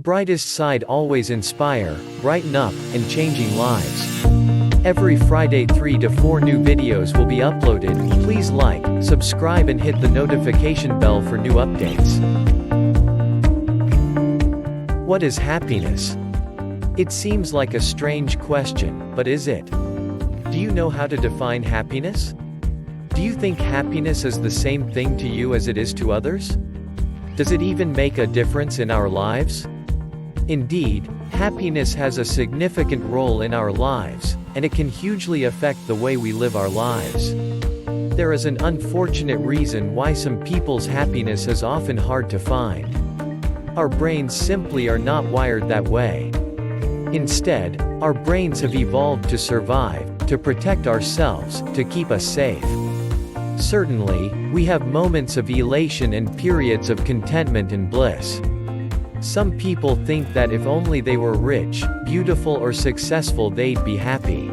Brightest Side always inspire, brighten up, and changing lives. Every Friday 3 to 4 new videos will be uploaded. Please like, subscribe and hit the notification bell for new updates. What is happiness? It seems like a strange question, but is it? Do you know how to define happiness? Do you think happiness is the same thing to you as it is to others? Does it even make a difference in our lives? Indeed, happiness has a significant role in our lives, and it can hugely affect the way we live our lives. There is an unfortunate reason why some people's happiness is often hard to find. Our brains simply are not wired that way. Instead, our brains have evolved to survive, to protect ourselves, to keep us safe. Certainly, we have moments of elation and periods of contentment and bliss. Some people think that if only they were rich, beautiful or successful they'd be happy.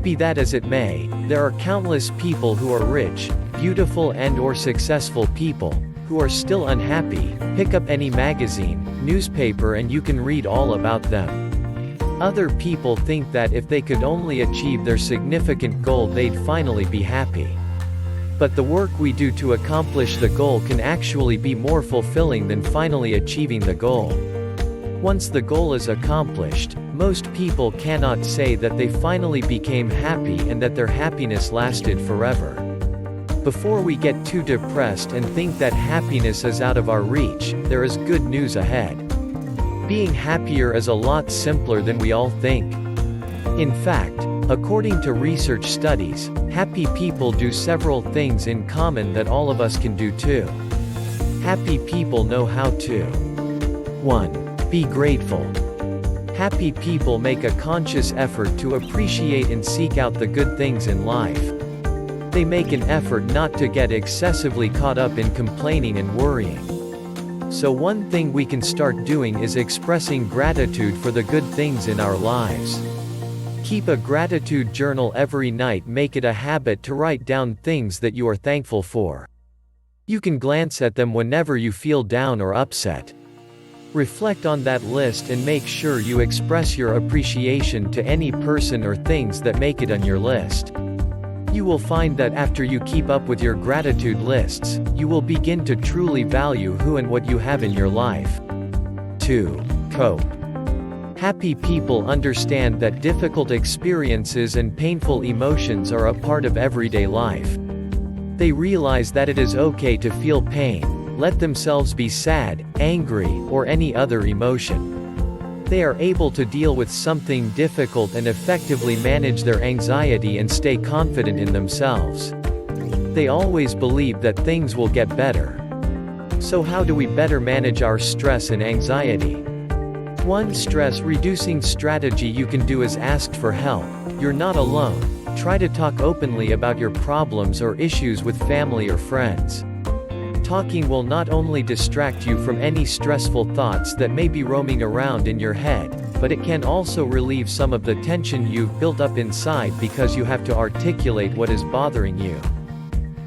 Be that as it may, there are countless people who are rich, beautiful and/or successful people, who are still unhappy. Pick up any magazine, newspaper and you can read all about them. Other people think that if they could only achieve their significant goal they'd finally be happy. But the work we do to accomplish the goal can actually be more fulfilling than finally achieving the goal. Once the goal is accomplished, most people cannot say that they finally became happy and that their happiness lasted forever. Before we get too depressed and think that happiness is out of our reach, there is good news ahead. Being happier is a lot simpler than we all think. In fact, according to research studies, happy people do several things in common that all of us can do too. Happy people know how to. 1. Be grateful. Happy people make a conscious effort to appreciate and seek out the good things in life. They make an effort not to get excessively caught up in complaining and worrying. So one thing we can start doing is expressing gratitude for the good things in our lives. Keep a gratitude journal every night. Make it a habit to write down things that you are thankful for. You can glance at them whenever you feel down or upset. Reflect on that list and make sure you express your appreciation to any person or things that make it on your list. You will find that after you keep up with your gratitude lists, you will begin to truly value who and what you have in your life. 2. Cope. Happy people understand that difficult experiences and painful emotions are a part of everyday life. They realize that it is okay to feel pain, let themselves be sad, angry, or any other emotion. They are able to deal with something difficult and effectively manage their anxiety and stay confident in themselves. They always believe that things will get better. So how do we better manage our stress and anxiety? One stress-reducing strategy you can do is ask for help. You're not alone. Try to talk openly about your problems or issues with family or friends. Talking will not only distract you from any stressful thoughts that may be roaming around in your head, but it can also relieve some of the tension you've built up inside because you have to articulate what is bothering you.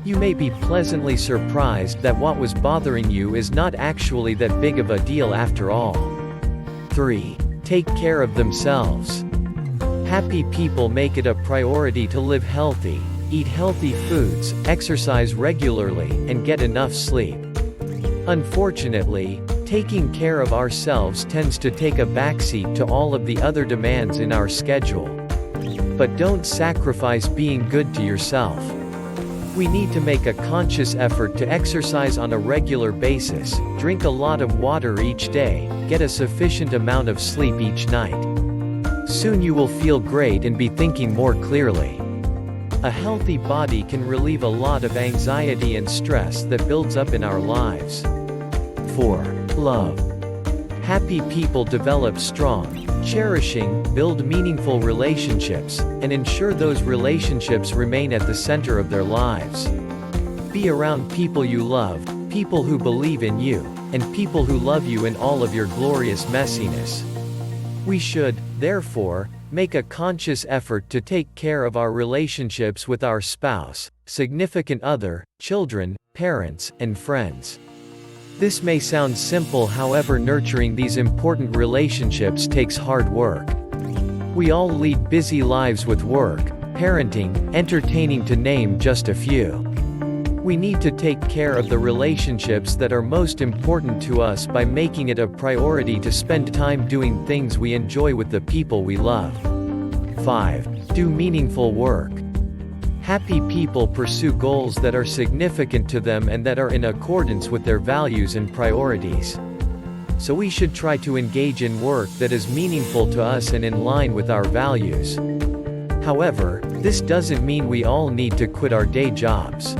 You may be pleasantly surprised that what was bothering you is not actually that big of a deal after all. 3. Take care of themselves. Happy people make it a priority to live healthy, eat healthy foods, exercise regularly, and get enough sleep. Unfortunately, taking care of ourselves tends to take a backseat to all of the other demands in our schedule. But don't sacrifice being good to yourself. We need to make a conscious effort to exercise on a regular basis, drink a lot of water each day, get a sufficient amount of sleep each night. Soon you will feel great and be thinking more clearly. A healthy body can relieve a lot of anxiety and stress that builds up in our lives. 4. Love. Happy people develop strong, cherishing, build meaningful relationships, and ensure those relationships remain at the center of their lives. Be around people you love, people who believe in you, and people who love you in all of your glorious messiness. We should, therefore, make a conscious effort to take care of our relationships with our spouse, significant other, children, parents, and friends. This may sound simple, however, nurturing these important relationships takes hard work. We all lead busy lives with work, parenting, entertaining, to name just a few. We need to take care of the relationships that are most important to us by making it a priority to spend time doing things we enjoy with the people we love. 5. Do meaningful work. Happy people pursue goals that are significant to them and that are in accordance with their values and priorities. So we should try to engage in work that is meaningful to us and in line with our values. However, this doesn't mean we all need to quit our day jobs.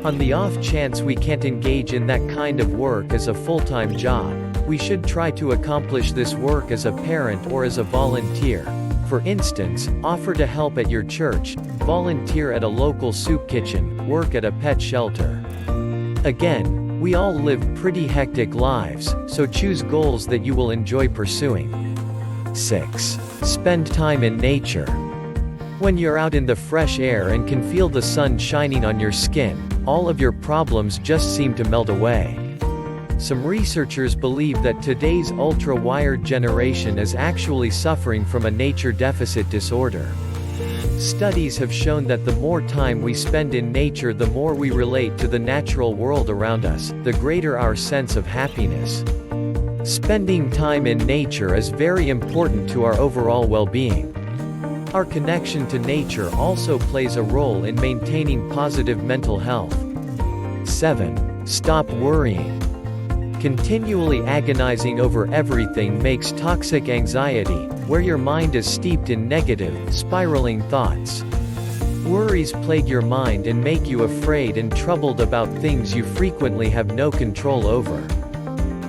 On the off chance we can't engage in that kind of work as a full-time job, we should try to accomplish this work as a parent or as a volunteer. For instance, offer to help at your church, volunteer at a local soup kitchen, work at a pet shelter. Again, we all live pretty hectic lives, so choose goals that you will enjoy pursuing. 6. Spend time in nature. When you're out in the fresh air and can feel the sun shining on your skin, all of your problems just seem to melt away. Some researchers believe that today's ultra-wired generation is actually suffering from a nature deficit disorder. Studies have shown that the more time we spend in nature, the more we relate to the natural world around us, the greater our sense of happiness. Spending time in nature is very important to our overall well-being. Our connection to nature also plays a role in maintaining positive mental health. 7. Stop worrying. Continually agonizing over everything makes toxic anxiety, where your mind is steeped in negative, spiraling thoughts. Worries plague your mind and make you afraid and troubled about things you frequently have no control over.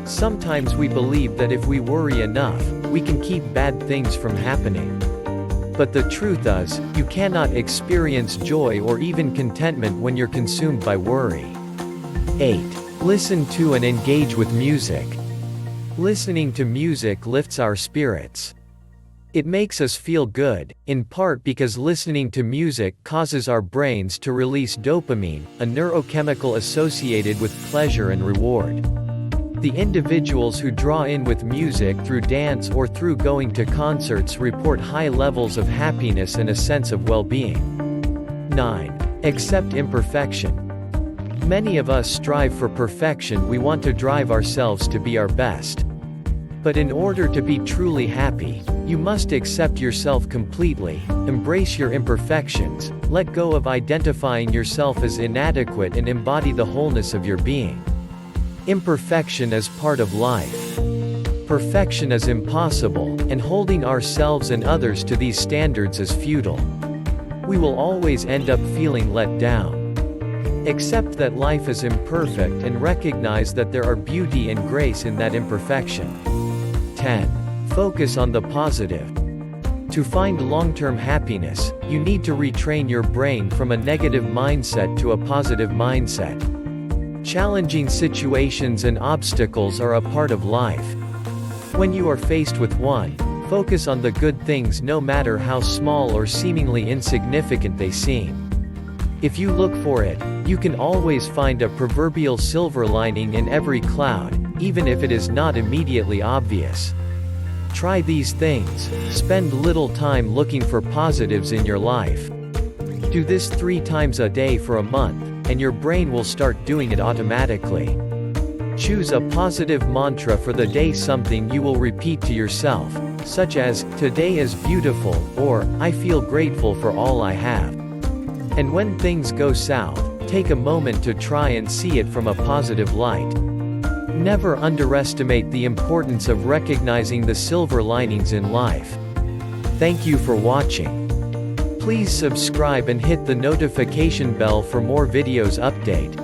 Sometimes we believe that if we worry enough, we can keep bad things from happening. But the truth is, you cannot experience joy or even contentment when you're consumed by worry. 8. Listen to and engage with music. Listening to music lifts our spirits. It makes us feel good, in part because listening to music causes our brains to release dopamine, a neurochemical associated with pleasure and reward. The individuals who draw in with music through dance or through going to concerts report high levels of happiness and a sense of well-being. 9. Accept imperfection. Many of us strive for perfection. We want to drive ourselves to be our best. But in order to be truly happy, you must accept yourself completely, embrace your imperfections, let go of identifying yourself as inadequate, and embody the wholeness of your being. Imperfection is part of life. Perfection is impossible, and holding ourselves and others to these standards is futile. We will always end up feeling let down. Accept that life is imperfect and recognize that there are beauty and grace in that imperfection. 10. Focus on the positive. To find long-term happiness, you need to retrain your brain from a negative mindset to a positive mindset. Challenging situations and obstacles are a part of life. When you are faced with one, focus on the good things no matter how small or seemingly insignificant they seem. If you look for it, you can always find a proverbial silver lining in every cloud, even if it is not immediately obvious. Try these things. Spend little time looking for positives in your life. Do this 3 times a day for a month, and your brain will start doing it automatically. Choose a positive mantra for the day, something you will repeat to yourself, such as, "Today is beautiful," or, "I feel grateful for all I have." And when things go south, take a moment to try and see it from a positive light. Never underestimate the importance of recognizing the silver linings in life. Thank you for watching. Please subscribe and hit the notification bell for more videos update.